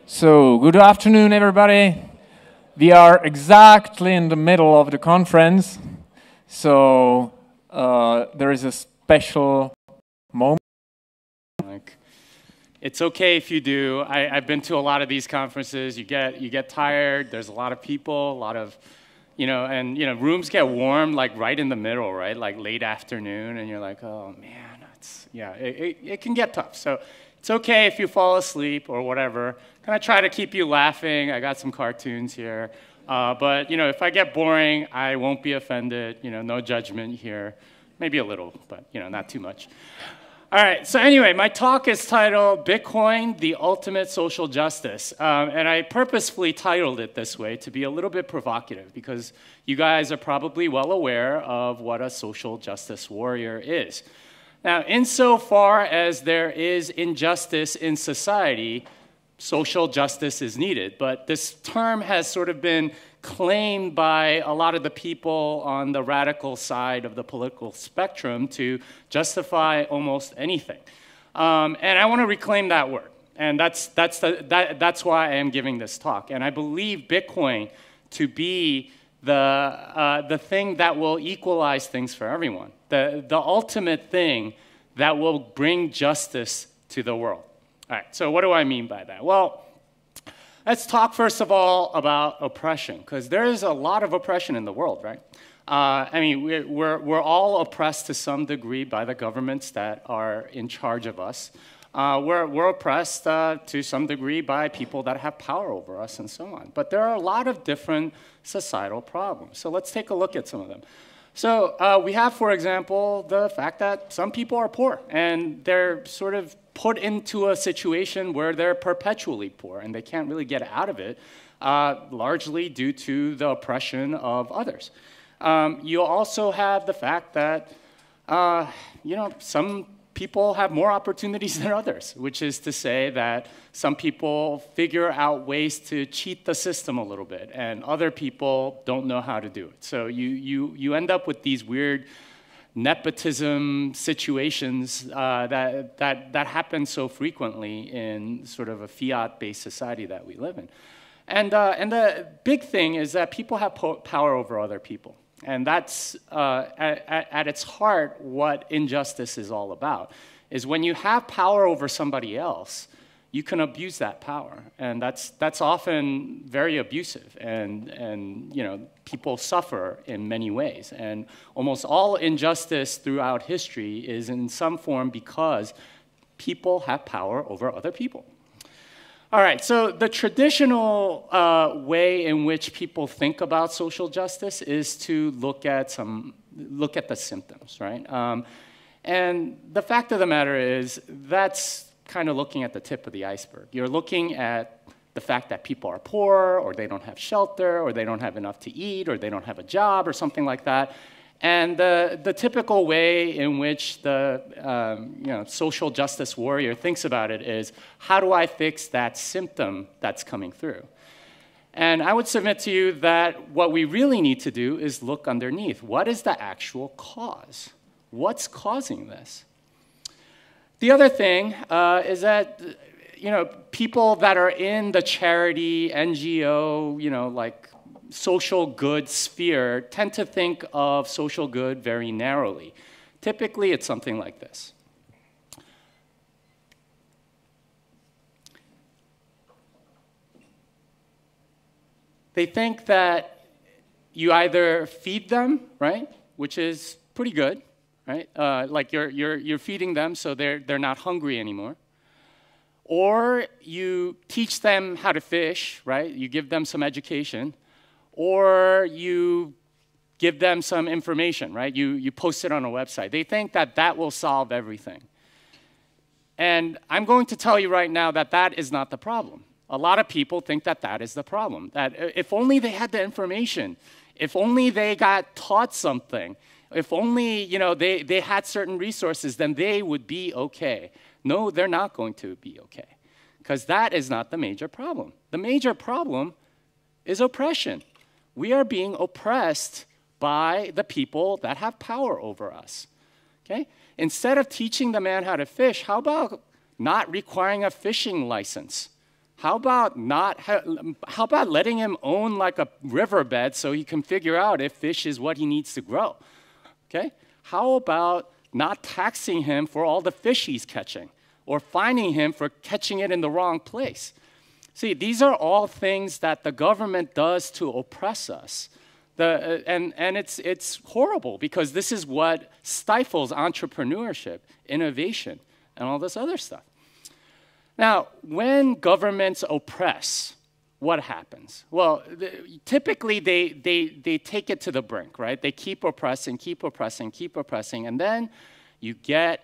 So, good afternoon, everybody. We are exactly in the middle of the conference, so there is a special moment. It's okay if you do. I've been to a lot of these conferences. You get tired. There's a lot of people, a lot of, rooms get warm like right in the middle, right? Like late afternoon, and you're like, oh man, it can get tough. So it's okay if you fall asleep or whatever. Gonna try to keep you laughing. I got some cartoons here. But if I get boring, I won't be offended. No judgment here. Maybe a little, but not too much. All right, so anyway, my talk is titled Bitcoin, the Ultimate Social Justice. And I purposefully titled it this way to be a little bit provocative because you guys are probably well aware of what a social justice warrior is. Now, insofar as there is injustice in society, social justice is needed. But this term has sort of been claimed by a lot of the people on the radical side of the political spectrum to justify almost anything. And I want to reclaim that word. And that's why I am giving this talk. And I believe Bitcoin to be the thing that will equalize things for everyone, the ultimate thing that will bring justice to the world. All right, so what do I mean by that? Well, let's talk first of all about oppression, because there is a lot of oppression in the world, right? We're all oppressed to some degree by the governments that are in charge of us. We're oppressed to some degree by people that have power over us and so on. But there are a lot of different societal problems. So let's take a look at some of them. So we have, for example, the fact that some people are poor, and they're sort of put into a situation where they're perpetually poor, and they can't really get out of it, largely due to the oppression of others. You also have the fact that, some people have more opportunities than others, which is to say that some people figure out ways to cheat the system a little bit, and other people don't know how to do it. So you end up with these weird nepotism situations that happen so frequently in sort of a fiat-based society that we live in. And the big thing is that people have power over other people. And that's, at its heart, what injustice is all about, is when you have power over somebody else, you can abuse that power. And that's often very abusive. And people suffer in many ways. And almost all injustice throughout history is in some form because people have power over other people. All right, so the traditional way in which people think about social justice is to look at the symptoms, right? And the fact of the matter is that's kind of looking at the tip of the iceberg. You're looking at the fact that people are poor, or they don't have shelter, or they don't have enough to eat, or they don't have a job, or something like that. And the typical way in which the social justice warrior thinks about it is, how do I fix that symptom that's coming through? And I would submit to you that what we really need to do is look underneath. What is the actual cause? What's causing this? The other thing is that people that are in the charity, NGO, like social good sphere tend to think of social good very narrowly. Typically, it's something like this. They think that you either feed them, right, which is pretty good, right? Like you're feeding them so they're not hungry anymore. Or you teach them how to fish, right? You give them some education. Or you give them some information, right? You post it on a website. They think that will solve everything. And I'm going to tell you right now that is not the problem. A lot of people think that is the problem. That if only they had the information, if only they got taught something, if only they had certain resources, then they would be okay. No, they're not going to be okay, because that is not the major problem. The major problem is oppression. We are being oppressed by the people that have power over us, okay? Instead of teaching the man how to fish, how about not requiring a fishing license? How about how about letting him own like a riverbed so he can figure out if fish is what he needs to grow? Okay? How about not taxing him for all the fish he's catching or fining him for catching it in the wrong place? See, these are all things that the government does to oppress us. And it's horrible because this is what stifles entrepreneurship, innovation, and all this other stuff. Now, when governments oppress, what happens? Well, typically they take it to the brink, right? They keep oppressing, keep oppressing, keep oppressing, and then you get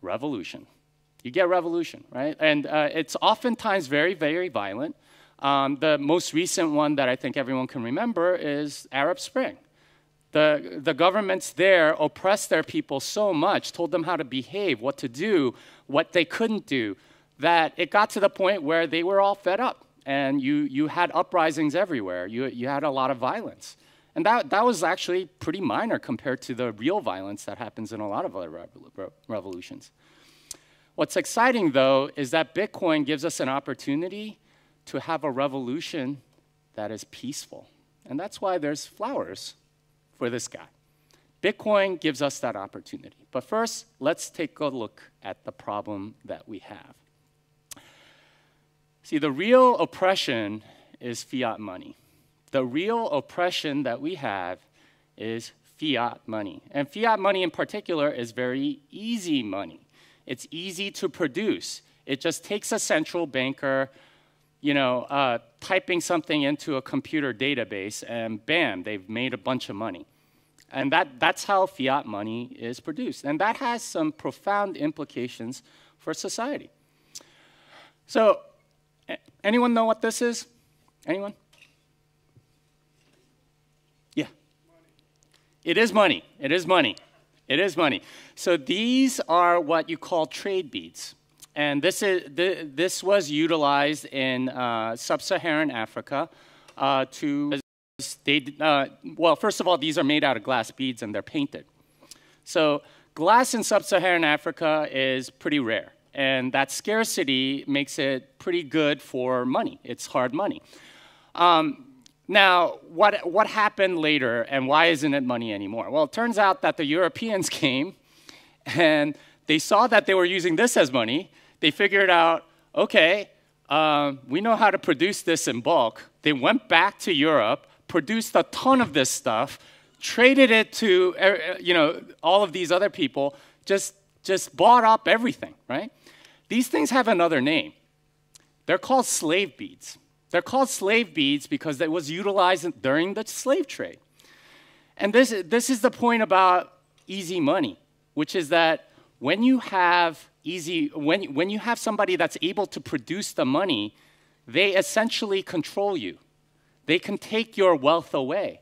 revolution. You get revolution, right? And it's oftentimes very, very violent. The most recent one that I think everyone can remember is Arab Spring. The governments there oppressed their people so much, told them how to behave, what to do, what they couldn't do, that it got to the point where they were all fed up. And you had uprisings everywhere. You had a lot of violence. And that was actually pretty minor compared to the real violence that happens in a lot of other revolutions. What's exciting, though, is that Bitcoin gives us an opportunity to have a revolution that is peaceful. And that's why there's flowers for this guy. Bitcoin gives us that opportunity. But first, let's take a look at the problem that we have. See, the real oppression is fiat money. The real oppression that we have is fiat money. And fiat money in particular is very easy money. It's easy to produce. It just takes a central banker, typing something into a computer database, and bam, they've made a bunch of money. And that's how fiat money is produced. And that has some profound implications for society. So, anyone know what this is? Anyone? Yeah. It is money. It is money. It is money. So these are what you call trade beads. And this was utilized in sub-Saharan Africa well, first of all, these are made out of glass beads and they're painted. So glass in sub-Saharan Africa is pretty rare. And that scarcity makes it pretty good for money. It's hard money. Now, what happened later, and why isn't it money anymore? Well, it turns out that the Europeans came, and they saw that they were using this as money. They figured out, okay, we know how to produce this in bulk. They went back to Europe, produced a ton of this stuff, traded it to all of these other people, just bought up everything, right? These things have another name. They're called slave beads. They're called slave beads because it was utilized during the slave trade. And this is the point about easy money, which is that when you have when you have somebody that's able to produce the money, they essentially control you. They can take your wealth away.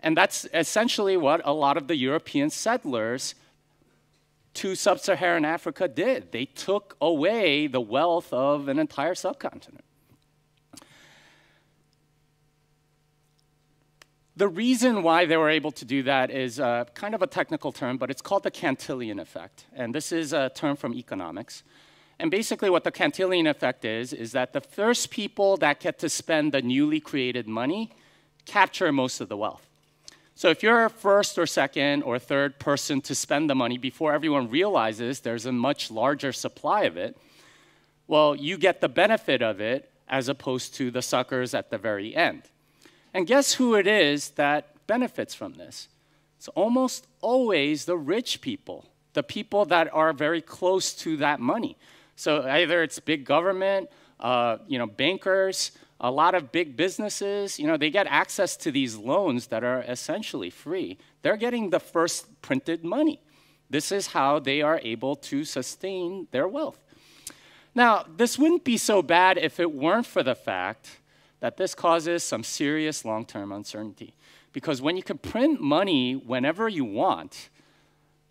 And that's essentially what a lot of the European settlers to sub-Saharan Africa did. They took away the wealth of an entire subcontinent. The reason why they were able to do that is kind of a technical term, but it's called the Cantillon Effect. And this is a term from economics. And basically what the Cantillon Effect is that the first people that get to spend the newly created money capture most of the wealth. So if you're first or second or third person to spend the money before everyone realizes there's a much larger supply of it, well, you get the benefit of it as opposed to the suckers at the very end. And guess who it is that benefits from this? It's almost always the rich people, the people that are very close to that money. So either it's big government, bankers, a lot of big businesses, they get access to these loans that are essentially free. They're getting the first printed money. This is how they are able to sustain their wealth. Now, this wouldn't be so bad if it weren't for the fact that this causes some serious long-term uncertainty. Because when you can print money whenever you want,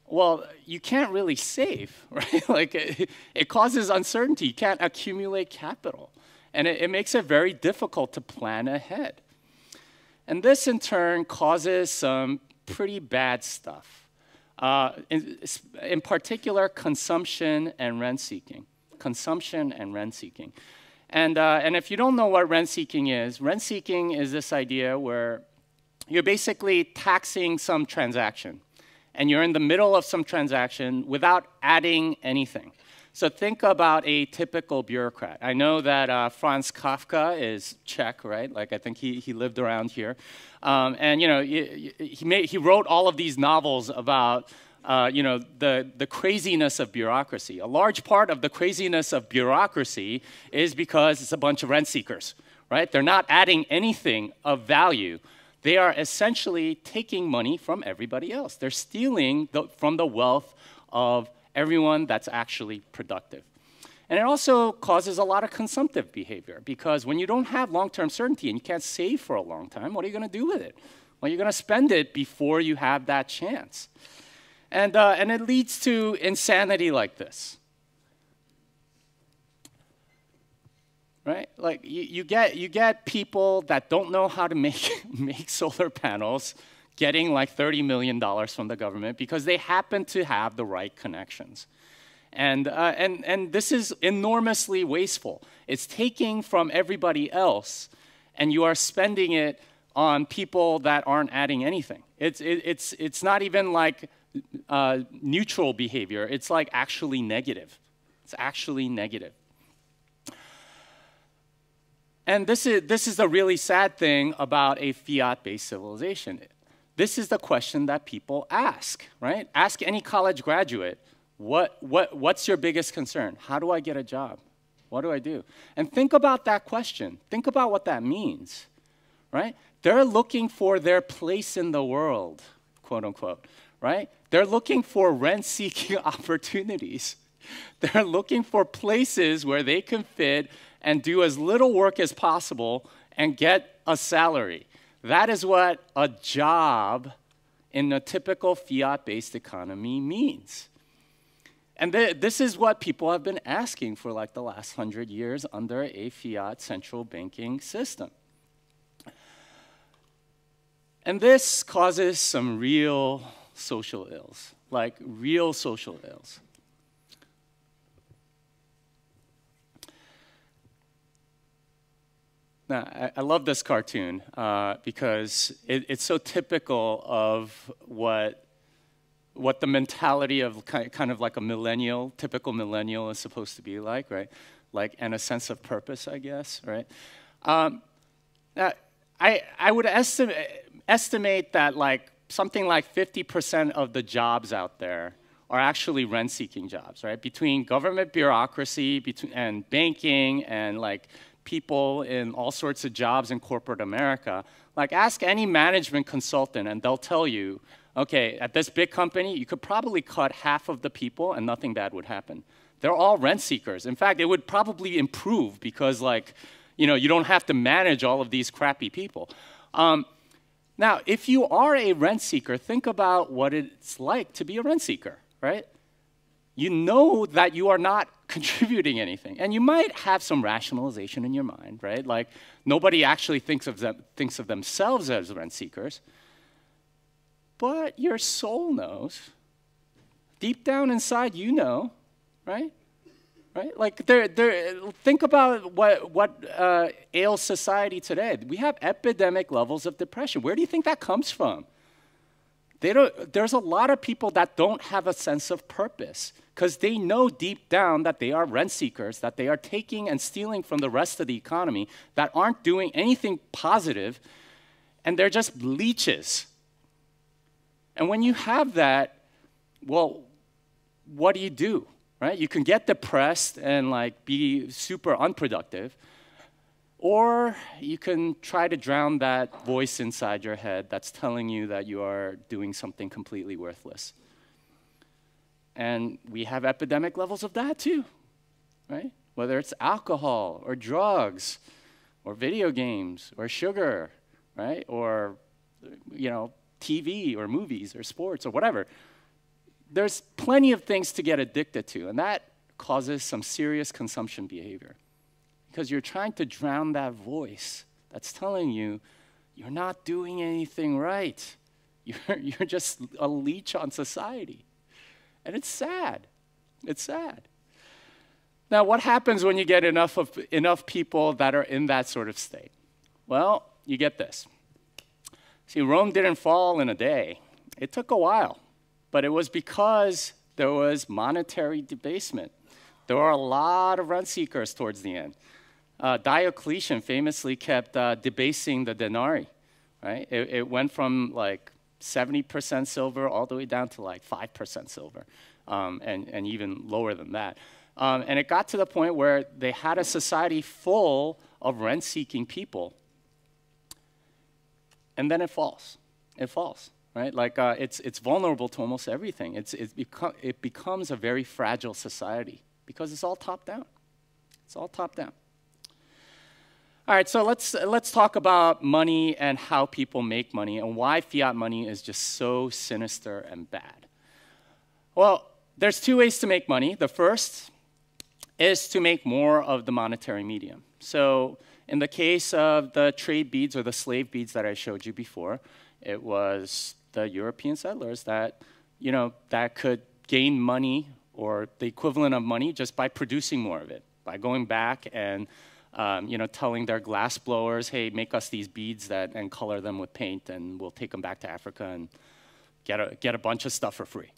well, you can't really save, right? It causes uncertainty. You can't accumulate capital. And it makes it very difficult to plan ahead. And this, in turn, causes some pretty bad stuff. In particular, consumption and rent-seeking. Consumption and rent-seeking. And if you don't know what rent-seeking is this idea where you're basically taxing some transaction. And you're in the middle of some transaction without adding anything. So think about a typical bureaucrat. I know that Franz Kafka is Czech, right? Like I think he lived around here. And you know, he wrote all of these novels about you know, the craziness of bureaucracy. A large part of the craziness of bureaucracy is because it's a bunch of rent seekers, right? They're not adding anything of value. They are essentially taking money from everybody else. They're stealing from the wealth of everyone that's actually productive. And it also causes a lot of consumptive behavior, because when you don't have long-term certainty and you can't save for a long time, what are you going to do with it? Well, you're going to spend it before you have that chance. And it leads to insanity like this. Right? Like you get people that don't know how to make solar panels getting like $30 million from the government because they happen to have the right connections. And this is enormously wasteful. It's taking from everybody else, and you are spending it on people that aren't adding anything. It's not even like neutral behavior. It's like actually negative. It's actually negative. And this is the really sad thing about a fiat-based civilization. This is the question that people ask, right? Ask any college graduate, what's your biggest concern? How do I get a job? What do I do? And think about that question. Think about what that means, right? They're looking for their place in the world, quote unquote, right? They're looking for rent-seeking opportunities. They're looking for places where they can fit and do as little work as possible and get a salary. That is what a job in a typical fiat-based economy means. And this is what people have been asking for like the last 100 years under a fiat central banking system. And this causes some real social ills, like real social ills. Now, I love this cartoon because it's so typical of what the mentality of kind of like a millennial, typical millennial is supposed to be like, right? Like, and a sense of purpose, I guess, right? I would estimate that like something like 50% of the jobs out there are actually rent-seeking jobs, right? Between government bureaucracy and banking and like people in all sorts of jobs in corporate America, like ask any management consultant and they'll tell you, okay, at this big company, you could probably cut half of the people and nothing bad would happen. They're all rent seekers. In fact, it would probably improve because like, you know, you don't have to manage all of these crappy people. Now, if you are a rent seeker, think about what it's like to be a rent seeker, right? You know that you are not contributing anything. And you might have some rationalization in your mind, right? Like, nobody actually thinks of themselves as rent seekers. But your soul knows. Deep down inside, you know, right? Right? Like, think about what ails society today. We have epidemic levels of depression. Where do you think that comes from? There's a lot of people that don't have a sense of purpose because they know deep down that they are rent seekers, that they are taking and stealing from the rest of the economy, that aren't doing anything positive, and they're just leeches. And when you have that, well, what do? Right? You can get depressed and like be super unproductive, or you can try to drown that voice inside your head that's telling you that you are doing something completely worthless. And we have epidemic levels of that too, right? Whether it's alcohol or drugs or video games or sugar, right? Or, you know, TV or movies or sports or whatever. There's plenty of things to get addicted to, and that causes some serious consumption behavior because you're trying to drown that voice that's telling you you're not doing anything right. You're just a leech on society. And it's sad. It's sad. Now, what happens when you get enough people that are in that sort of state? Well, you get this. See, Rome didn't fall in a day. It took a while, but it was because there was monetary debasement. There were a lot of rent seekers towards the end. Diocletian famously kept debasing the denarii, right? It went from like 70% silver all the way down to like 5% silver, and even lower than that. And it got to the point where they had a society full of rent-seeking people, and then it falls. It falls, right? Like it's vulnerable to almost everything. It becomes a very fragile society because it's all top down. It's all top down. All right, so let's talk about money and how people make money and why fiat money is just so sinister and bad. Well, there's two ways to make money. The first is to make more of the monetary medium. So in the case of the trade beads or the slave beads that I showed you before, it was the European settlers that, that could gain money or the equivalent of money just by producing more of it, by going back and telling their glass blowers, hey, make us these beads and color them with paint, and we'll take them back to Africa and get a bunch of stuff for free.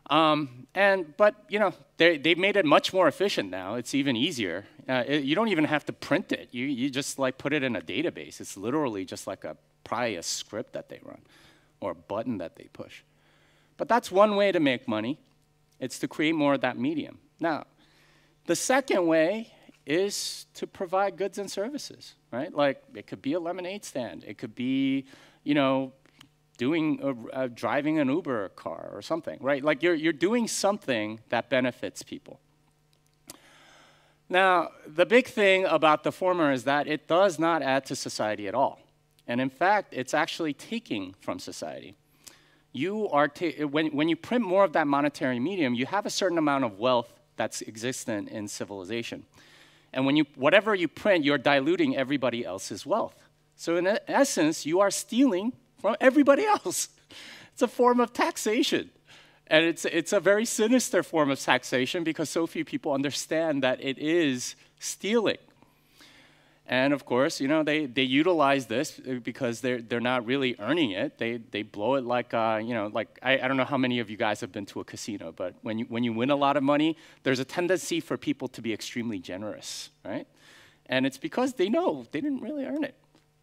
But they've made it much more efficient now. It's even easier. You don't even have to print it. You just like put it in a database. It's literally just like probably a script that they run or a button that they push. But that's one way to make money. It's to create more of that medium. Now, the second way is to provide goods and services, right? Like it could be a lemonade stand. It could be, driving an Uber car or something, right? Like you're doing something that benefits people. Now, the big thing about the former is that it does not add to society at all. And in fact, it's actually taking from society. When you print more of that monetary medium, you have a certain amount of wealth that's existent in civilization. And whatever you print, you're diluting everybody else's wealth. So in essence, you are stealing from everybody else. It's a form of taxation. And it's a very sinister form of taxation because so few people understand that it is stealing. And of course, they utilize this because they're not really earning it. They blow it like I don't know how many of you guys have been to a casino, but when you win a lot of money, there's a tendency for people to be extremely generous, right? And it's because they know they didn't really earn it.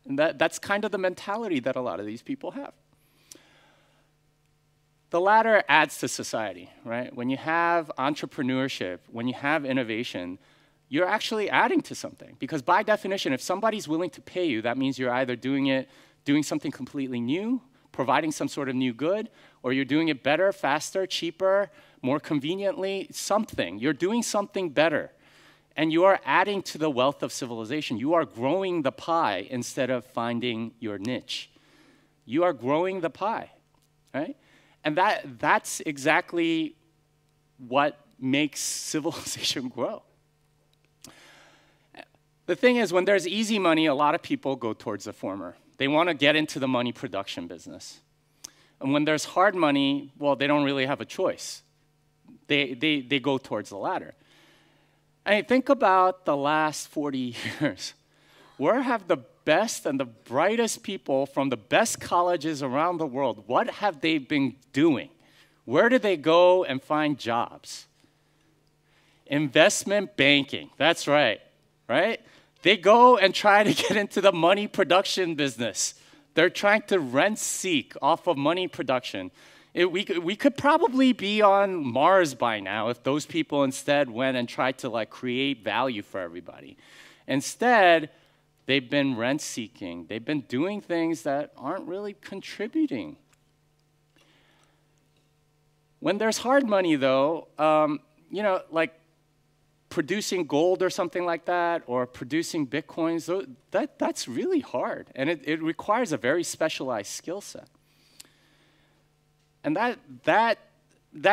And that's kind of the mentality that a lot of these people have. The latter adds to society, right? When you have entrepreneurship, when you have innovation, you're actually adding to something. Because by definition, if somebody's willing to pay you, that means you're either doing something completely new, providing some sort of new good, or you're doing it better, faster, cheaper, more conveniently, something. You're doing something better. And you are adding to the wealth of civilization. You are growing the pie instead of finding your niche. You are growing the pie, right? And that's exactly what makes civilization grow. The thing is, when there's easy money, a lot of people go towards the former. They want to get into the money production business. And when there's hard money, well, they don't really have a choice. They go towards the latter. I mean, think about the last 40 years. Where have the best and the brightest people from the best colleges around the world, what have they been doing? Where do they go and find jobs? Investment banking, that's right, right? They go and try to get into the money production business. They're trying to rent seek off of money production. We could probably be on Mars by now if those people instead went and tried to create value for everybody. Instead, they've been rent seeking. They've been doing things that aren't really contributing. When there's hard money, though, like producing gold or something like that, or producing bitcoins, that's really hard. And it requires a very specialized skill set. And that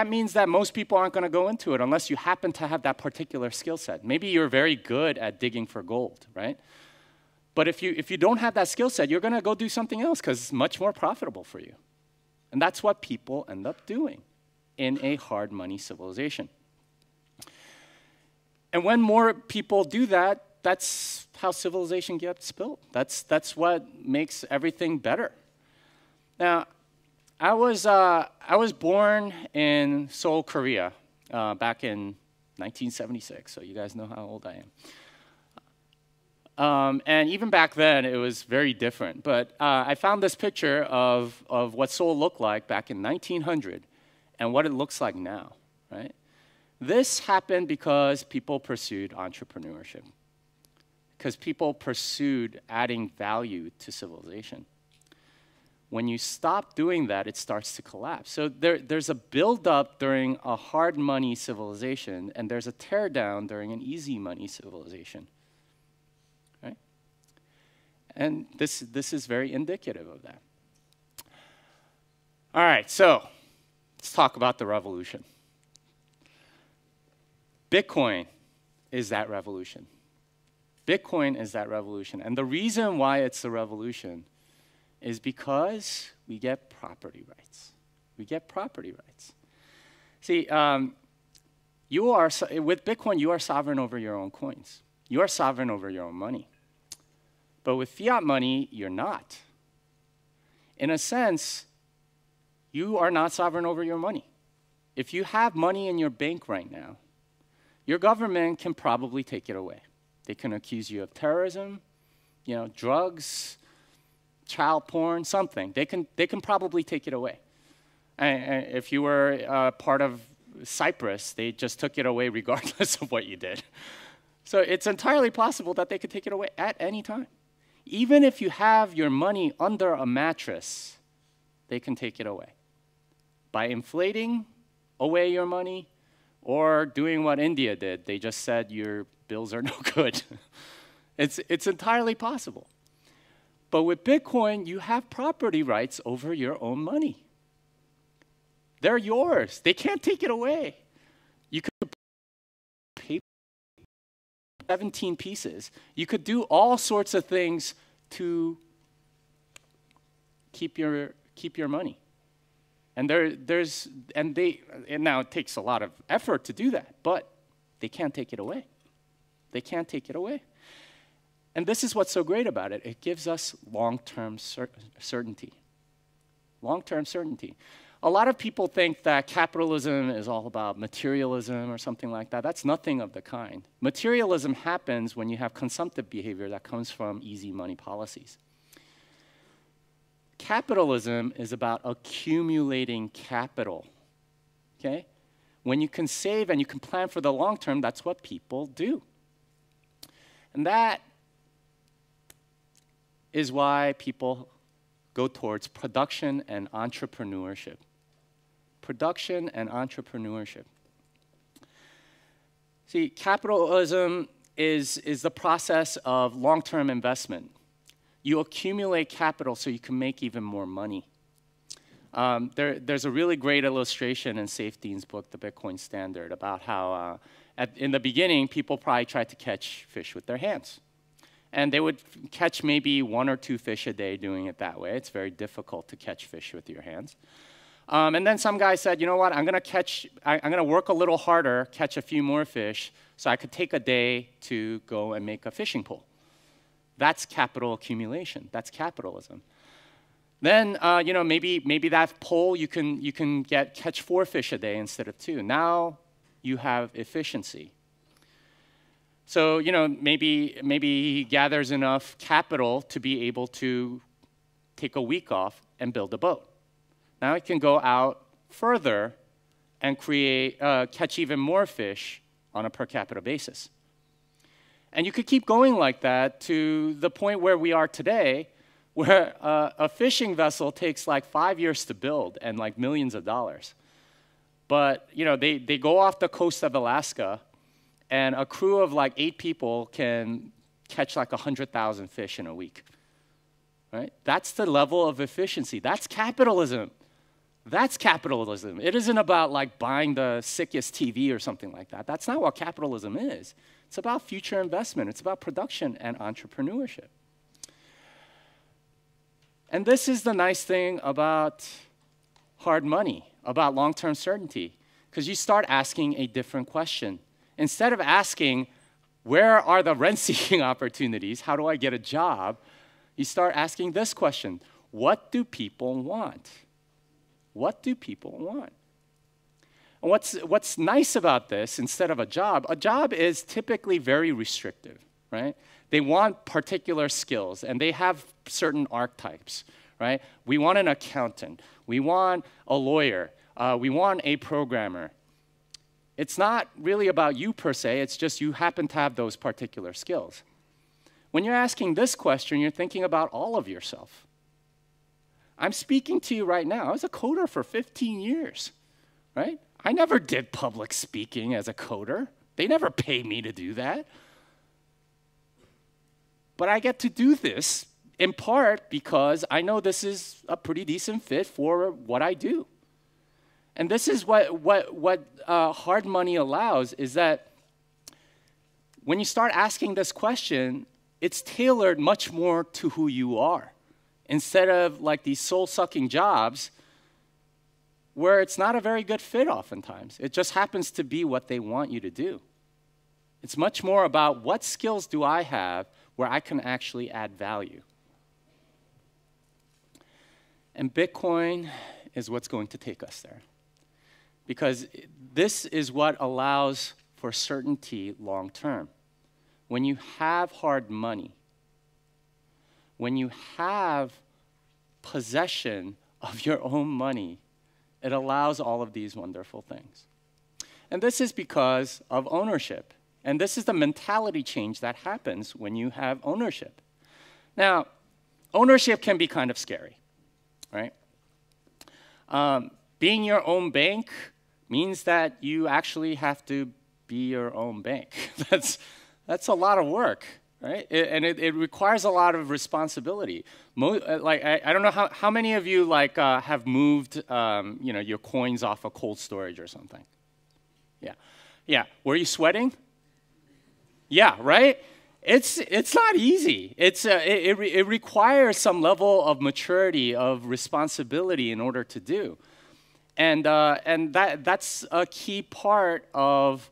means that most people aren't going to go into it unless you happen to have that particular skill set. Maybe you're very good at digging for gold, right? But if you don't have that skill set, you're going to go do something else because it's much more profitable for you. And that's what people end up doing in a hard money civilization. And when more people do that, that's how civilization gets built. That's what makes everything better. Now, I was born in Seoul, Korea, back in 1976, so you guys know how old I am. And even back then, it was very different. But I found this picture of what Seoul looked like back in 1900 and what it looks like now, right? This happened because people pursued entrepreneurship, because people pursued adding value to civilization. When you stop doing that, it starts to collapse. So there's a buildup during a hard money civilization, and there's a teardown during an easy money civilization, right? And this is very indicative of that. All right, so let's talk about the revolution. Bitcoin is that revolution. Bitcoin is that revolution. And the reason why it's the revolution is because we get property rights. We get property rights. See, with Bitcoin, you are sovereign over your own coins. You are sovereign over your own money. But with fiat money, you're not. In a sense, you are not sovereign over your money. If you have money in your bank right now, your government can probably take it away. They can accuse you of terrorism, drugs, child porn, something. They can probably take it away. And if you were part of Cyprus, they just took it away regardless of what you did. So it's entirely possible that they could take it away at any time. Even if you have your money under a mattress, they can take it away. By inflating away your money or doing what India did, they just said your bills are no good. It's entirely possible. But with Bitcoin, you have property rights over your own money. They're yours. They can't take it away. You could pay 17 pieces. You could do all sorts of things to keep your money. And now it takes a lot of effort to do that, but they can't take it away. They can't take it away. And this is what's so great about it. It gives us long-term certainty. Long-term certainty. A lot of people think that capitalism is all about materialism or something like that. That's nothing of the kind. Materialism happens when you have consumptive behavior that comes from easy money policies. Capitalism is about accumulating capital, okay? When you can save and you can plan for the long term, that's what people do. And that is why people go towards production and entrepreneurship. Production and entrepreneurship. See, capitalism is the process of long-term investment. You accumulate capital so you can make even more money. There's a really great illustration in Safedean's book, The Bitcoin Standard, about how in the beginning, people probably tried to catch fish with their hands. And they would catch maybe 1 or 2 fish a day doing it that way. It's very difficult to catch fish with your hands. And then some guy said, you know what, I'm gonna work a little harder, catch a few more fish, so I could take a day to go and make a fishing pole. That's capital accumulation. That's capitalism. Then, maybe that pole you can catch 4 fish a day instead of 2. Now you have efficiency. So, maybe he gathers enough capital to be able to take a week off and build a boat. Now he can go out further and catch even more fish on a per capita basis. And you could keep going like that to the point where we are today, where a fishing vessel takes like 5 years to build and like millions of dollars. But, they go off the coast of Alaska, and a crew of like 8 people can catch like 100,000 fish in a week, right? That's the level of efficiency. That's capitalism. That's capitalism. It isn't about like buying the sickest TV or something like that. That's not what capitalism is. It's about future investment. It's about production and entrepreneurship. And this is the nice thing about hard money, about long-term certainty, because you start asking a different question. Instead of asking, where are the rent-seeking opportunities? How do I get a job? You start asking this question: what do people want? What do people want? And what's nice about this, instead of a job is typically very restrictive, right? They want particular skills, and they have certain archetypes, right? We want an accountant. We want a lawyer. We want a programmer. It's not really about you per se. It's just you happen to have those particular skills. When you're asking this question, you're thinking about all of yourself. I'm speaking to you right now. I was a coder for 15 years, right? I never did public speaking as a coder. They never paid me to do that. But I get to do this in part because I know this is a pretty decent fit for what I do. And this is what hard money allows, is that when you start asking this question, it's tailored much more to who you are. Instead of like these soul-sucking jobs where it's not a very good fit oftentimes. It just happens to be what they want you to do. It's much more about what skills do I have where I can actually add value. And Bitcoin is what's going to take us there. Because this is what allows for certainty long term. When you have hard money, when you have possession of your own money, it allows all of these wonderful things. And this is because of ownership. And this is the mentality change that happens when you have ownership. Now, ownership can be kind of scary, right? Being your own bank means that you actually have to be your own bank. That's a lot of work, right? It requires a lot of responsibility. I don't know how many of you have moved your coins off of cold storage or something. Yeah. Were you sweating? Yeah, right. It's not easy. It requires some level of maturity, of responsibility in order to do, and that's a key part of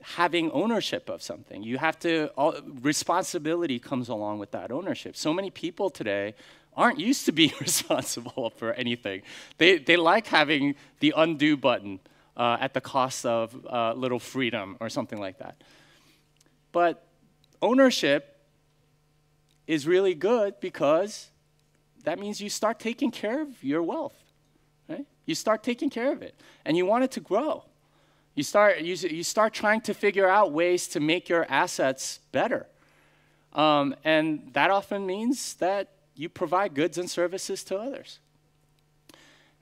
having ownership of something. You have to, responsibility comes along with that ownership. So many people today aren't used to being responsible for anything. They like having the undo button at the cost of little freedom or something like that. But ownership is really good because that means you start taking care of your wealth, right? You start taking care of it, and you want it to grow. You start trying to figure out ways to make your assets better. And that often means that you provide goods and services to others.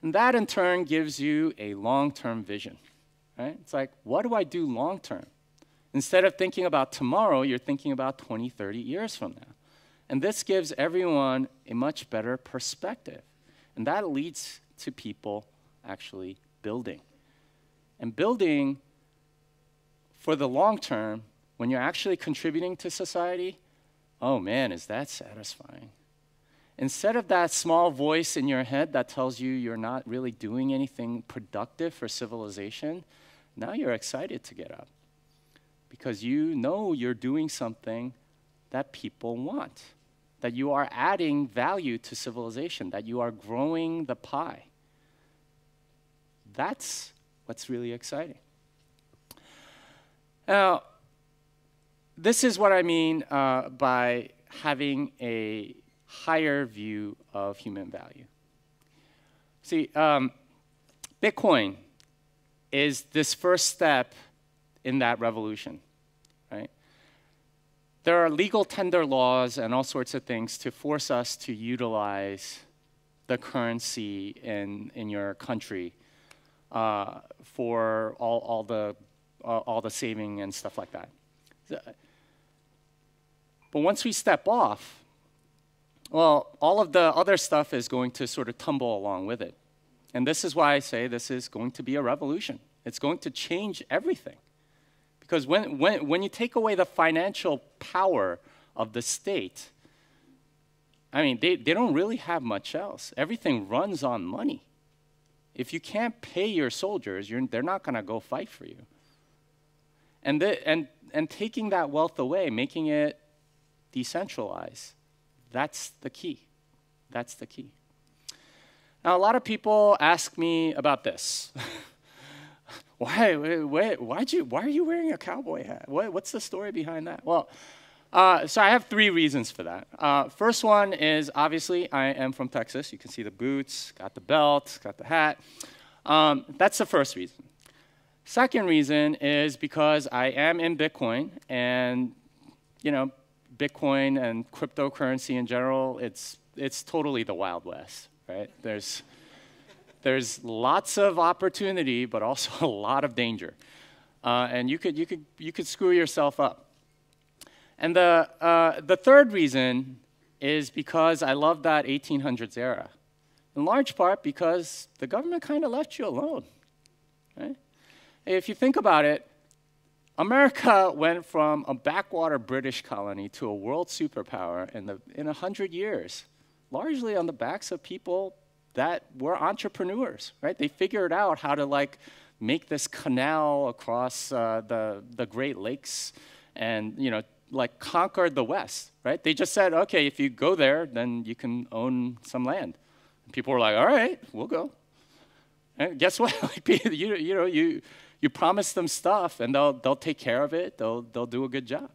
And that, in turn, gives you a long-term vision, right? It's like, what do I do long-term? Instead of thinking about tomorrow, you're thinking about 20, 30 years from now. And this gives everyone a much better perspective. And that leads to people actually building. And building for the long term, when you're actually contributing to society, oh man, is that satisfying. Instead of that small voice in your head that tells you you're not really doing anything productive for civilization, now you're excited to get up. Because you know you're doing something that people want, that you are adding value to civilization, that you are growing the pie. That's what's really exciting. Now, this is what I mean by having a higher view of human value. See, Bitcoin is this first step in that revolution, right? There are legal tender laws and all sorts of things to force us to utilize the currency in your country for all the saving and stuff like that. But once we step off, well, all of the other stuff is going to sort of tumble along with it. And this is why I say this is going to be a revolution. It's going to change everything. Because when you take away the financial power of the state, I mean, they don't really have much else. Everything runs on money. If you can't pay your soldiers, they're not going to go fight for you. And taking that wealth away, making it decentralized, that's the key. That's the key. Now, a lot of people ask me about this. Why are you wearing a cowboy hat? What's the story behind that? Well, so I have 3 reasons for that. First one is, obviously, I am from Texas. You can see the boots, got the belt, got the hat. That's the first reason. Second reason is because I am in Bitcoin, and Bitcoin and cryptocurrency in general, it's totally the Wild West, right? There's lots of opportunity, but also a lot of danger, and you could screw yourself up. And the third reason is because I love that 1800s era, in large part because the government kind of left you alone, right? If you think about it, America went from a backwater British colony to a world superpower in 100 years, largely on the backs of people that were entrepreneurs, right? They figured out how to make this canal across the Great Lakes and conquered the West, right? They just said, okay, if you go there, then you can own some land. And people were like, all right, we'll go. And guess what? You promise them stuff, and they'll take care of it. They'll do a good job.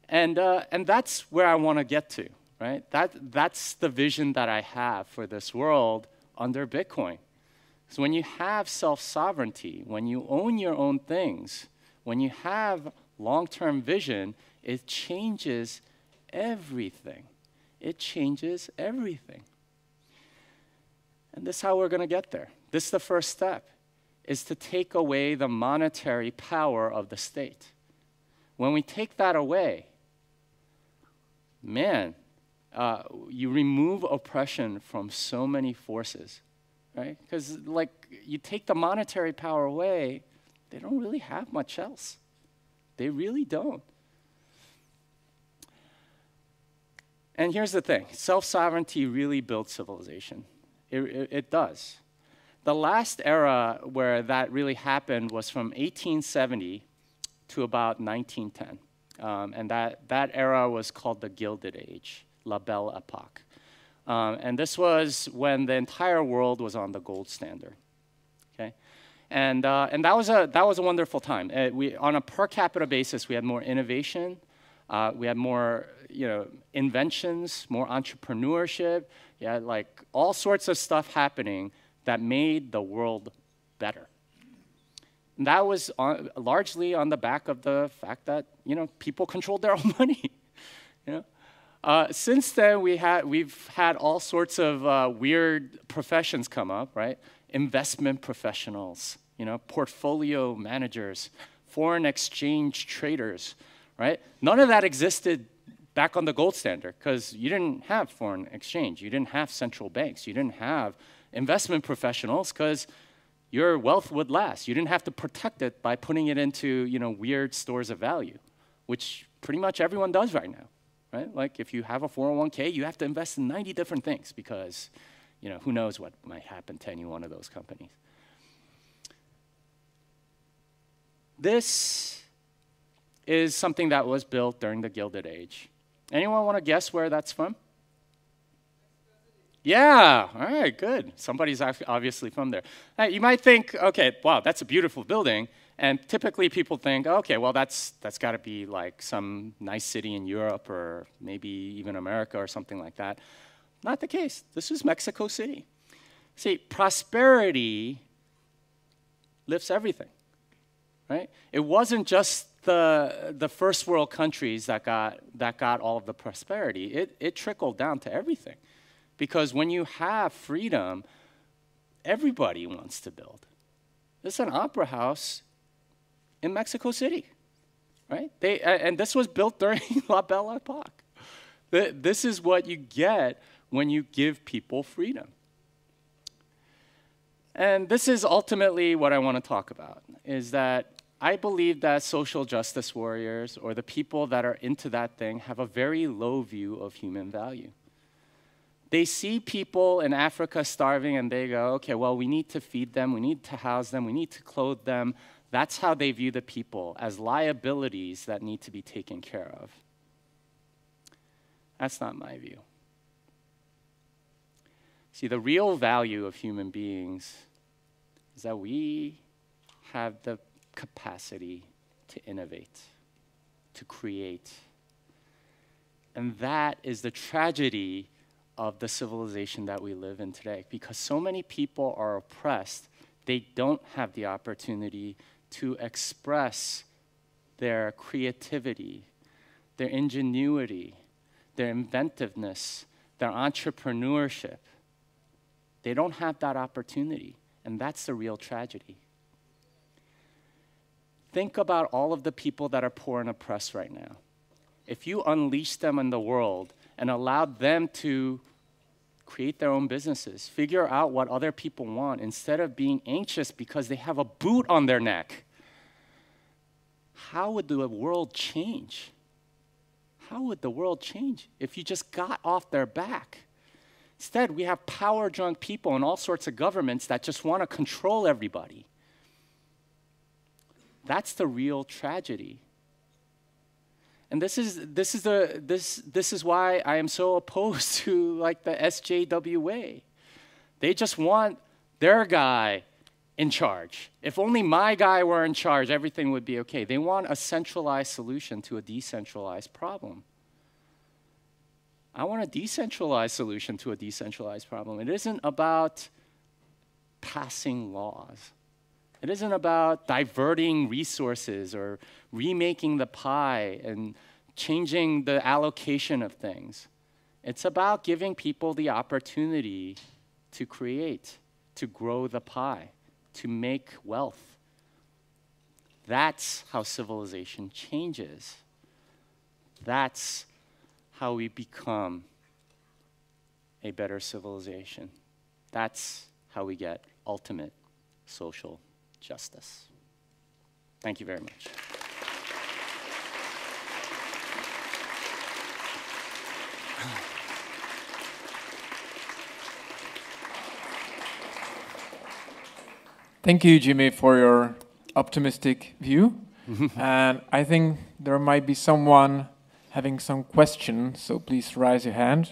And that's where I want to get to, right? That's the vision that I have for this world under Bitcoin. So when you have self-sovereignty, when you own your own things, when you have long-term vision, it changes everything. It changes everything. And this is how we're going to get there. This is the first step, is to take away the monetary power of the state. When we take that away, man, you remove oppression from so many forces, right? Because you take the monetary power away, they don't really have much else. They really don't. And here's the thing, self-sovereignty really builds civilization. It does. The last era where that really happened was from 1870 to about 1910. And that era was called the Gilded Age, La Belle Epoque. And this was when the entire world was on the gold standard. Okay? And that was a wonderful time. On a per capita basis, we had more innovation, we had more inventions, more entrepreneurship. Yeah, all sorts of stuff happening that made the world better. And that was largely on the back of the fact that people controlled their own money. Since then, we've had all sorts of weird professions come up, right? Investment professionals, portfolio managers, foreign exchange traders, right? None of that existed back on the gold standard because you didn't have foreign exchange, you didn't have central banks, you didn't have investment professionals because your wealth would last. You didn't have to protect it by putting it into weird stores of value, which pretty much everyone does right now, right? Like if you have a 401k, you have to invest in 90 different things because who knows what might happen to any one of those companies. This is something that was built during the Gilded Age. Anyone want to guess where that's from? Yeah, all right, good. Somebody's obviously from there. You might think, okay, wow, that's a beautiful building. And typically people think, okay, well, that's got to be like some nice city in Europe or maybe even America or something like that. Not the case. This is Mexico City. See, prosperity lifts everything, right? It wasn't just the first world countries that got all of the prosperity. It trickled down to everything. Because when you have freedom, everybody wants to build. There's an opera house in Mexico City, right? And this was built during La Belle Epoque. This is what you get when you give people freedom. And this is ultimately what I want to talk about, is that I believe that social justice warriors or the people that are into that thing have a very low view of human value. They see people in Africa starving and they go, okay, well, we need to feed them, we need to house them, we need to clothe them. That's how they view the people, as liabilities that need to be taken care of. That's not my view. See, the real value of human beings is that we have the capacity to innovate, to create. And that is the tragedy of the civilization that we live in today. Because so many people are oppressed, they don't have the opportunity to express their creativity, their ingenuity, their inventiveness, their entrepreneurship. They don't have that opportunity, and that's the real tragedy. Think about all of the people that are poor and oppressed right now. If you unleash them in the world and allowed them to create their own businesses, figure out what other people want, instead of being anxious because they have a boot on their neck, how would the world change? How would the world change if you just got off their back? Instead, we have power-drunk people in all sorts of governments that just want to control everybody. That's the real tragedy. And this is why I am so opposed to like the SJWA. They just want their guy in charge. If only my guy were in charge, everything would be okay. They want a centralized solution to a decentralized problem. I want a decentralized solution to a decentralized problem. It isn't about passing laws. It isn't about diverting resources or remaking the pie and changing the allocation of things. It's about giving people the opportunity to create, to grow the pie, to make wealth. That's how civilization changes. That's how we become a better civilization. That's how we get ultimate social justice. Thank you very much. Thank you, Jimmy, for your optimistic view. And I think there might be someone having some questions, so please raise your hand.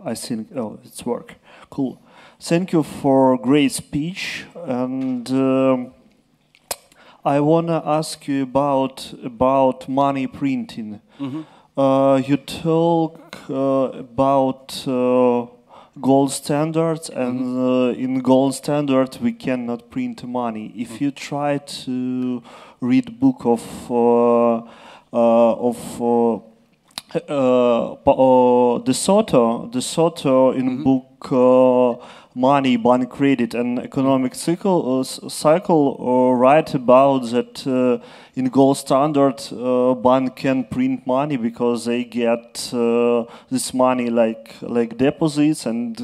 I think, oh, it's work. Cool. Thank you for great speech. And I want to ask you about money printing. You talk about gold standards, and in gold standard we cannot print money. If you try to read book of De Soto in book Money, Bank Credit and Economic Cycle write about that in gold standard bank can print money because they get this money like deposits and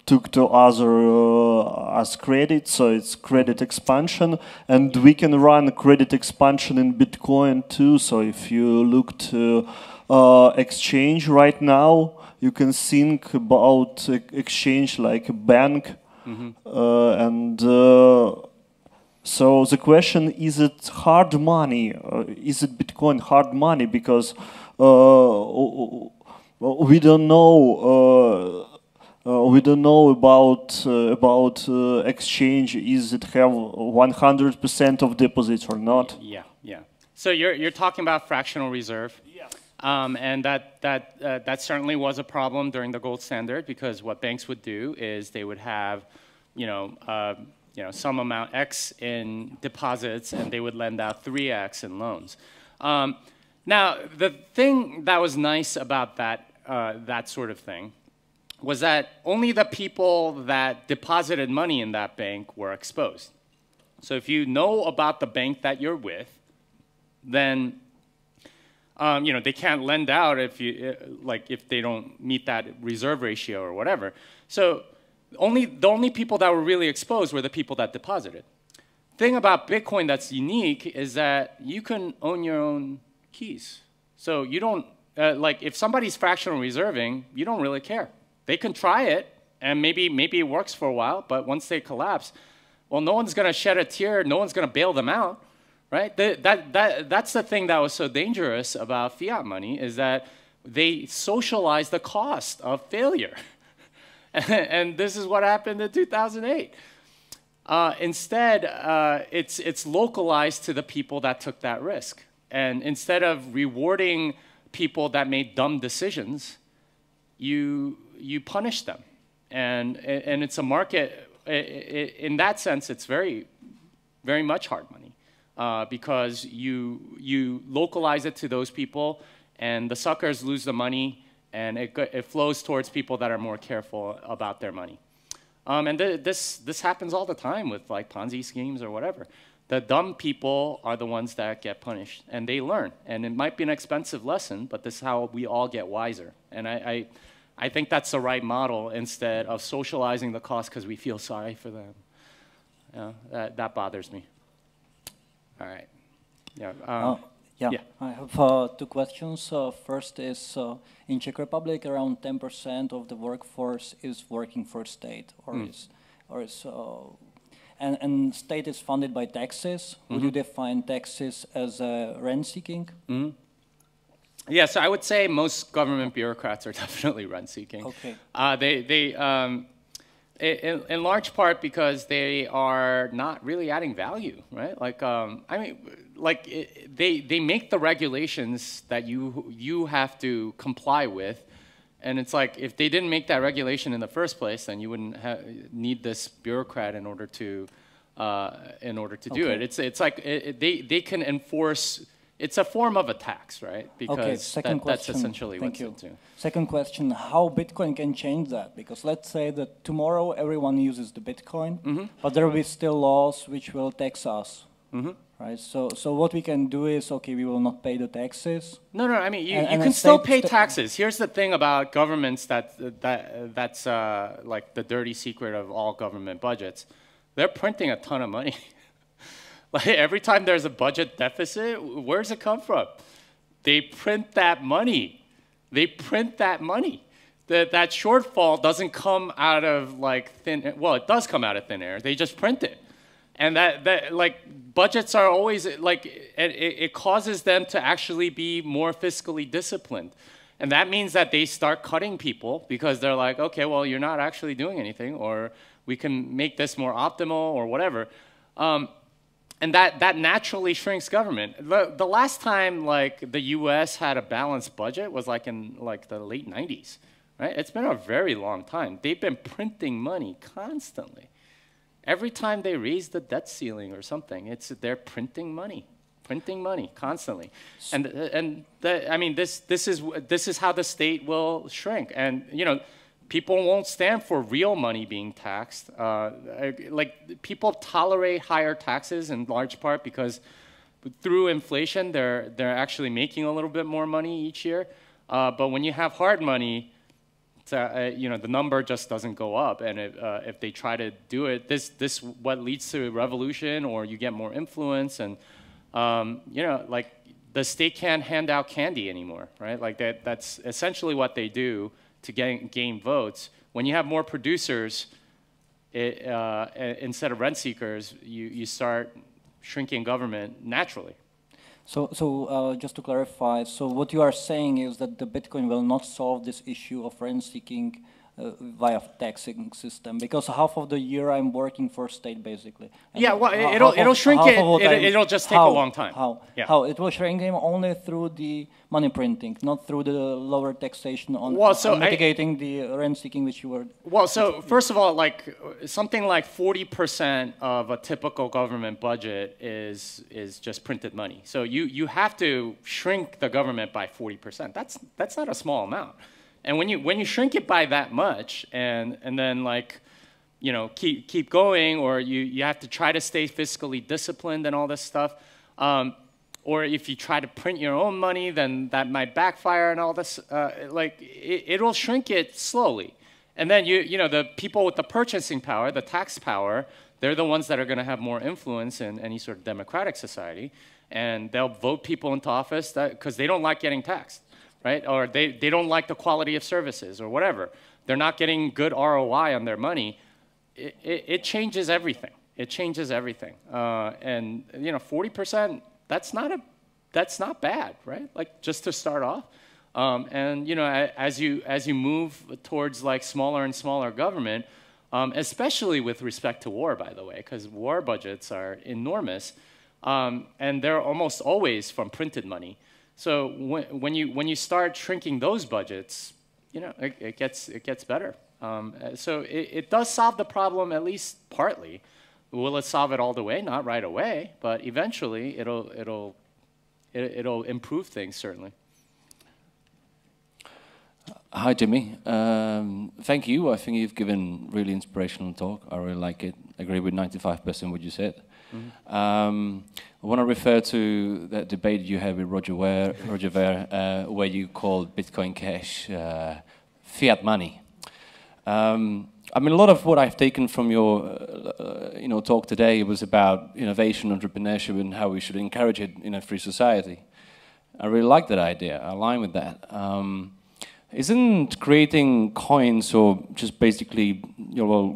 took to other as credit, so it's credit expansion, and we can run credit expansion in Bitcoin too. So if you look to exchange right now, you can think about exchange like a bank, and so the question: is it hard money? Is it Bitcoin hard money? Because we don't know. We don't know about exchange. Is it have 100% of deposits or not? Yeah. So you're talking about fractional reserve. And that certainly was a problem during the gold standard, because what banks would do is they would have, some amount X in deposits, and they would lend out 3X in loans. Now, the thing that was nice about that sort of thing was that only the people that deposited money in that bank were exposed. So if you know about the bank that you're with, then they can't lend out if they don't meet that reserve ratio or whatever. So the only people that were really exposed were the people that deposited. Thing about Bitcoin that's unique is that you can own your own keys. So you don't if somebody's fractional reserving, you don't really care. They can try it, and maybe it works for a while, but once they collapse, well, no one's going to shed a tear. No one's going to bail them out, right? That's the thing that was so dangerous about fiat money, is that they socialize the cost of failure. And this is what happened in 2008. Instead, it's localized to the people that took that risk. And instead of rewarding people that made dumb decisions, you punish them. And it's a market. In that sense, it's very, very much hard money, because you localize it to those people, and the suckers lose the money, and it flows towards people that are more careful about their money. And this happens all the time with like Ponzi schemes or whatever. The dumb people are the ones that get punished, and they learn. And it might be an expensive lesson, but this is how we all get wiser. And I think that's the right model, instead of socializing the cost because we feel sorry for them. That bothers me. All right. Yeah. I have 2 questions. First is, in Czech Republic, around 10% of the workforce is working for state, and state is funded by taxes. Would you define taxes as rent-seeking? Yeah, so I would say most government bureaucrats are definitely rent-seeking. Okay. In large part because they are not really adding value, right? Like, they make the regulations that you have to comply with, and it's like, if they didn't make that regulation in the first place, then you wouldn't need this bureaucrat in order to do it. It's like they can enforce. It's a form of a tax, right? Because that's essentially what it's into. Second question, how Bitcoin can change that? Because let's say that tomorrow everyone uses the Bitcoin, but there will be still laws which will tax us, right? So what we can do is, okay, we will not pay the taxes. No, I mean, you can still pay taxes. Here's the thing about governments that's like the dirty secret of all government budgets. They're printing a ton of money. Like, every time there's a budget deficit, where does it come from? They print that money. They print that money. That shortfall doesn't come out of like thin air. Well, it does come out of thin air. They just print it. And that like, budgets are always like, it causes them to actually be more fiscally disciplined. And that means that they start cutting people, because they're like, okay, well, you're not actually doing anything, or we can make this more optimal or whatever. And that naturally shrinks government. The last time like the U.S. had a balanced budget was like in like the late 90s, right? It's been a very long time. They've been printing money constantly. Every time they raise the debt ceiling or something, they're printing money constantly. And I mean, this is how the state will shrink. And you know, people won't stand for real money being taxed. Like, people tolerate higher taxes in large part because through inflation, they're actually making a little bit more money each year. But when you have hard money, you know, the number just doesn't go up. And if they try to do it, this what leads to a revolution, or you get more influence. And you know, like, the state can't hand out candy anymore, right? Like that's essentially what they do to gain votes. When you have more producers, instead of rent seekers, you start shrinking government naturally. So just to clarify, so what you are saying is that the Bitcoin will not solve this issue of rent seeking via taxing system, because half of the year I'm working for state basically. And yeah, well, it'll shrink it. It'll just take a long time. How it will shrink him only through the money printing, not through the lower taxation on, mitigating the rent seeking, which you were. Well, so first of all, like something like 40% of a typical government budget is just printed money. So you have to shrink the government by 40%. That's not a small amount. And when you shrink it by that much, and then like, you know, keep going, or you have to try to stay fiscally disciplined and all this stuff, or if you try to print your own money, then that might backfire and all this. Like it'll shrink it slowly, and then you know, the people with the purchasing power, the tax power, they're the ones that are going to have more influence in any sort of democratic society, and they'll vote people into office because they don't like getting taxed. Right? Or they don't like the quality of services or whatever. they're not getting good ROI on their money, it changes everything. It changes everything. And 40%, that's not bad, right? Like just to start off. And as you move towards like smaller and smaller government, especially with respect to war, by the way, because war budgets are enormous, and they're almost always from printed money. So when you start shrinking those budgets, it gets better. So it does solve the problem at least partly. Will it solve it all the way? Not right away, but eventually it'll improve things certainly. Hi, Jimmy. Thank you. I think you've given really inspirational talk. I really like it. I agree with 95% what you said. I want to refer to that debate you had with Roger Ver, where you called Bitcoin Cash fiat money. I mean, a lot of what I've taken from your talk today was about innovation, entrepreneurship, and how we should encourage it in a free society. I really like that idea. I align with that. Isn't creating coins or just basically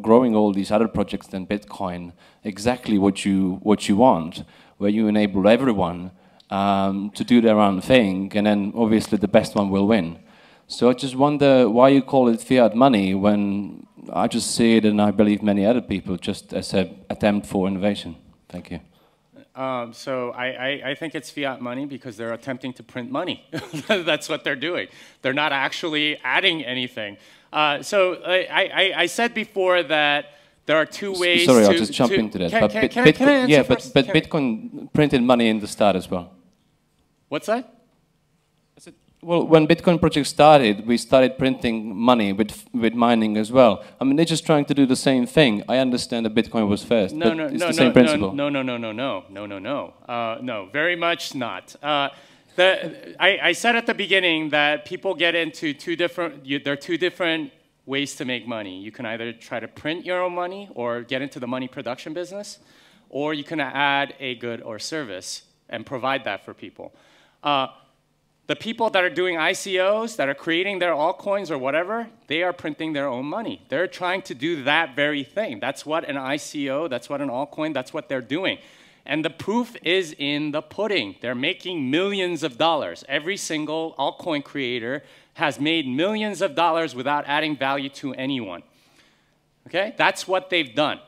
growing all these other projects than Bitcoin exactly what you want, where you enable everyone to do their own thing, and then obviously the best one will win? So I just wonder why you call it fiat money when I just see it, and I believe many other people, just as an attempt for innovation. Thank you. So I think it's fiat money because they're attempting to print money. That's what they're doing. They're not actually adding anything. So I said before that there are two ways. Sorry, I'll just jump into that. But Bitcoin printed money in the start as well. What's that? Well, when Bitcoin project started, we started printing money with mining as well. I mean, they're just trying to do the same thing. I understand that Bitcoin was first, but it's the same principle. No, very much not. I said at the beginning that people get into there are two different ways to make money. You can either try to print your own money or get into the money production business, or you can add a good or service and provide that for people. The people that are doing ICOs, that are creating their altcoins or whatever, they are printing their own money. They're trying to do that very thing. That's what an ICO, that's what an altcoin, that's what they're doing. And the proof is in the pudding. They're making millions of dollars. Every single altcoin creator has made millions of dollars without adding value to anyone. Okay? That's what they've done.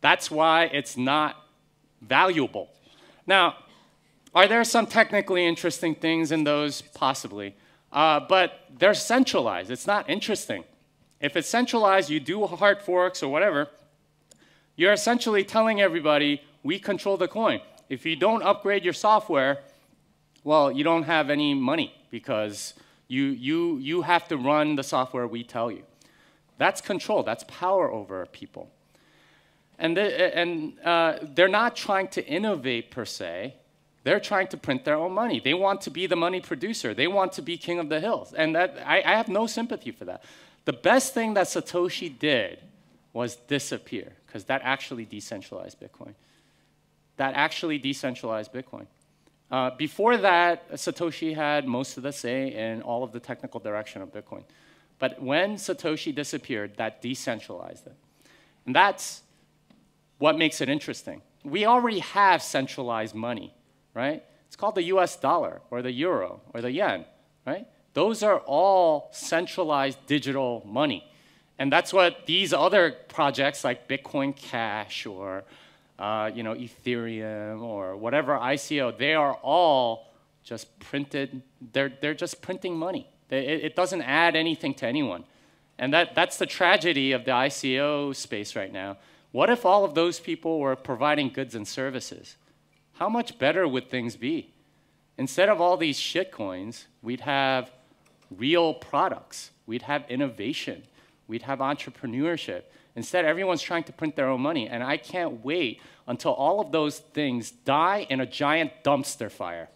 That's why it's not valuable. Now, are there some technically interesting things in those? Possibly. But they're centralized. It's not interesting. If it's centralized, you do hard forks or whatever, you're essentially telling everybody, we control the coin. If you don't upgrade your software, well, you don't have any money because you have to run the software we tell you. That's control. That's power over people. And they're not trying to innovate per se. They're trying to print their own money. They want to be the money producer. They want to be king of the hills. And I have no sympathy for that. The best thing that Satoshi did was disappear, because that actually decentralized Bitcoin. That actually decentralized Bitcoin. Before that, Satoshi had most of the say in all of the technical direction of Bitcoin. But when Satoshi disappeared, that decentralized it. And that's what makes it interesting. We already have centralized money. Right? It's called the US dollar or the euro or the yen, right? Those are all centralized digital money. And that's what these other projects like Bitcoin Cash or Ethereum or whatever ICO, they are all just printed. They're just printing money. It doesn't add anything to anyone. And that's the tragedy of the ICO space right now. What if all of those people were providing goods and services? How much better would things be? Instead of all these shit coins, we'd have real products. We'd have innovation. We'd have entrepreneurship. Instead, everyone's trying to print their own money. And I can't wait until all of those things die in a giant dumpster fire.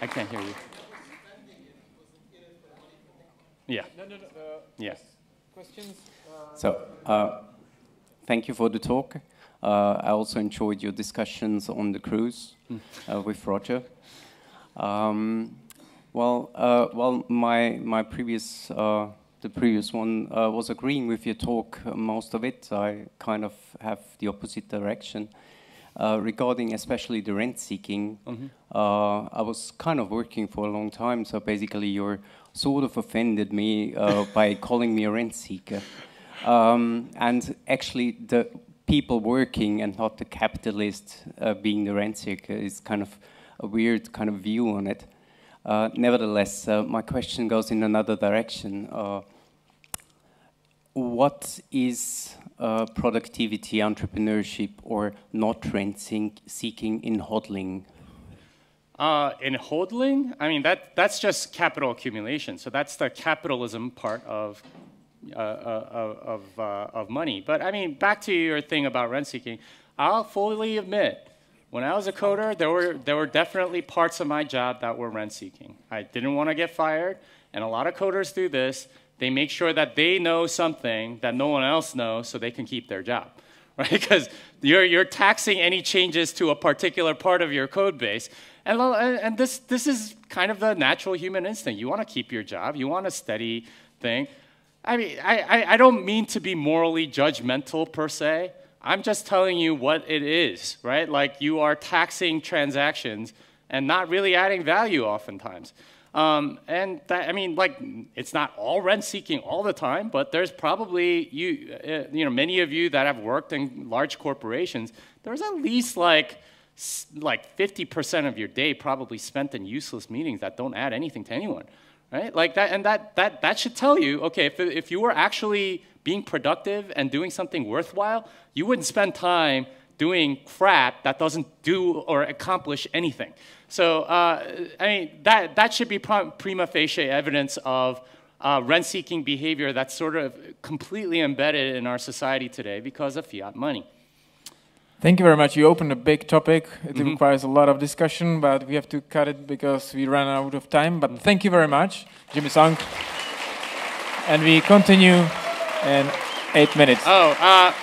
I can't hear you. Yeah. Yeah. Questions? So, thank you for the talk. I also enjoyed your discussions on the cruise with Roger. My previous the previous one was agreeing with your talk, most of it. I kind of have the opposite direction. Regarding especially the rent seeking, I was kind of working for a long time, so basically you're sort of offended me by calling me a rent seeker. And actually the people working and not the capitalist being the rent seeker is kind of a weird kind of view on it. Nevertheless, my question goes in another direction. What is productivity, entrepreneurship, or not rent seeking in hodling? In hodling, I mean that's just capital accumulation. So that's the capitalism part of money. But I mean, back to your thing about rent seeking, I'll fully admit, when I was a coder, there were definitely parts of my job that were rent seeking. I didn't want to get fired, and a lot of coders do this. They make sure that they know something that no one else knows so they can keep their job, right? Because you're taxing any changes to a particular part of your code base. And this is kind of the natural human instinct. You want to keep your job. You want a steady thing. I mean, I don't mean to be morally judgmental per se. I'm just telling you what it is, right? Like you are taxing transactions and not really adding value oftentimes. And that, I mean, like, it's not all rent seeking all the time, but there's probably, many of you that have worked in large corporations, there's at least like 50% of your day probably spent in useless meetings that don't add anything to anyone, right? Like that, and that should tell you, okay, if you were actually being productive and doing something worthwhile, you wouldn't spend time doing crap that doesn't do or accomplish anything. So, I mean, that should be prima facie evidence of rent-seeking behavior that's sort of completely embedded in our society today because of fiat money. Thank you very much. You opened a big topic. It requires a lot of discussion, but we have to cut it because we ran out of time. But thank you very much, Jimmy Song. And we continue in 8 minutes. Oh,